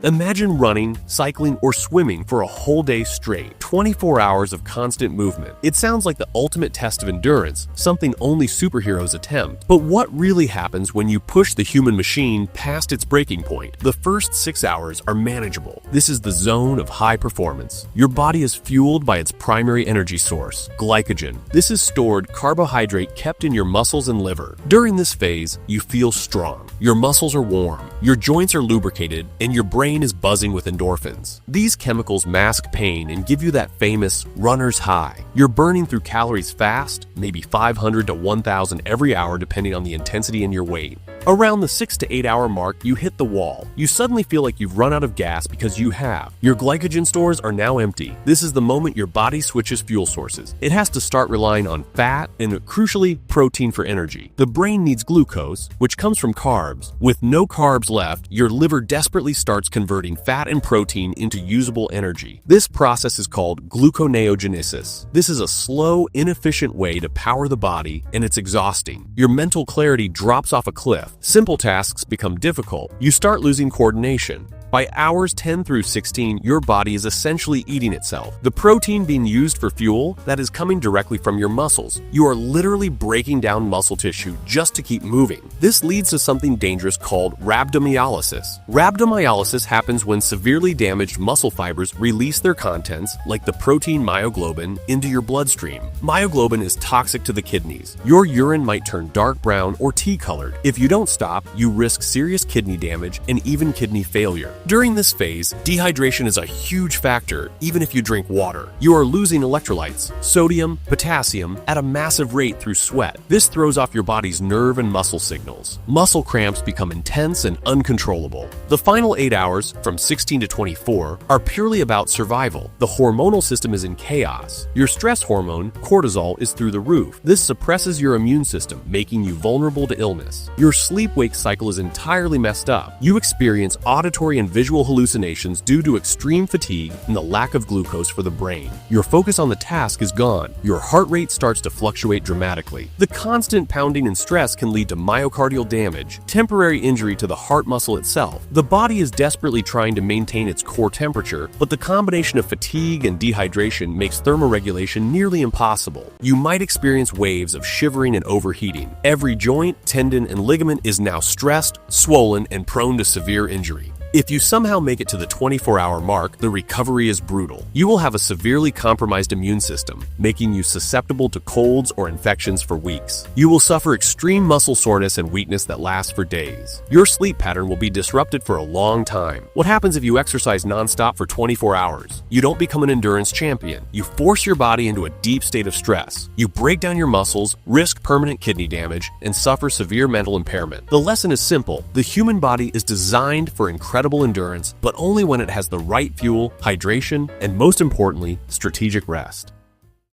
Imagine running, cycling, or swimming for a whole day straight, 24 hours of constant movement. It sounds like the ultimate test of endurance, something only superheroes attempt. But what really happens when you push the human machine past its breaking point? The first 6 hours are manageable. This is the zone of high performance. Your body is fueled by its primary energy source, glycogen. This is stored carbohydrate kept in your muscles and liver. During this phase, you feel strong. Your muscles are warm, your joints are lubricated, and your brain is buzzing with endorphins. These chemicals mask pain and give you that famous runner's high. You're burning through calories fast, maybe 500 to 1,000 every hour depending on the intensity and your weight. Around the 6 to 8 hour mark, you hit the wall. You suddenly feel like you've run out of gas because you have. Your glycogen stores are now empty. This is the moment your body switches fuel sources. It has to start relying on fat and, crucially, protein for energy. The brain needs glucose, which comes from carbs. With no carbs left, your liver desperately starts converting fat and protein into usable energy. This process is called gluconeogenesis. This is a slow, inefficient way to power the body, and it's exhausting. Your mental clarity drops off a cliff. Simple tasks become difficult. You start losing coordination. By hours 10 through 16, your body is essentially eating itself. The protein being used for fuel, that is coming directly from your muscles. You are literally breaking down muscle tissue just to keep moving. This leads to something dangerous called rhabdomyolysis. Rhabdomyolysis happens when severely damaged muscle fibers release their contents, like the protein myoglobin, into your bloodstream. Myoglobin is toxic to the kidneys. Your urine might turn dark brown or tea-colored. If you don't stop, you risk serious kidney damage and even kidney failure. During this phase, dehydration is a huge factor, even if you drink water. You are losing electrolytes, sodium, potassium, at a massive rate through sweat. This throws off your body's nerve and muscle signals. Muscle cramps become intense and uncontrollable. The final 8 hours, from 16 to 24, are purely about survival. The hormonal system is in chaos. Your stress hormone, cortisol, is through the roof. This suppresses your immune system, making you vulnerable to illness. Your sleep-wake cycle is entirely messed up. You experience auditory and visual hallucinations due to extreme fatigue and the lack of glucose for the brain. Your focus on the task is gone. Your heart rate starts to fluctuate dramatically. The constant pounding and stress can lead to myocardial damage, temporary injury to the heart muscle itself. The body is desperately trying to maintain its core temperature, but the combination of fatigue and dehydration makes thermoregulation nearly impossible. You might experience waves of shivering and overheating. Every joint, tendon, and ligament is now stressed, swollen, and prone to severe injury. If you somehow make it to the 24-hour mark, the recovery is brutal. You will have a severely compromised immune system, making you susceptible to colds or infections for weeks. You will suffer extreme muscle soreness and weakness that lasts for days. Your sleep pattern will be disrupted for a long time. What happens if you exercise nonstop for 24 hours? You don't become an endurance champion. You force your body into a deep state of stress. You break down your muscles, risk permanent kidney damage, and suffer severe mental impairment. The lesson is simple. The human body is designed for incredible endurance, but only when it has the right fuel, hydration, and most importantly, strategic rest.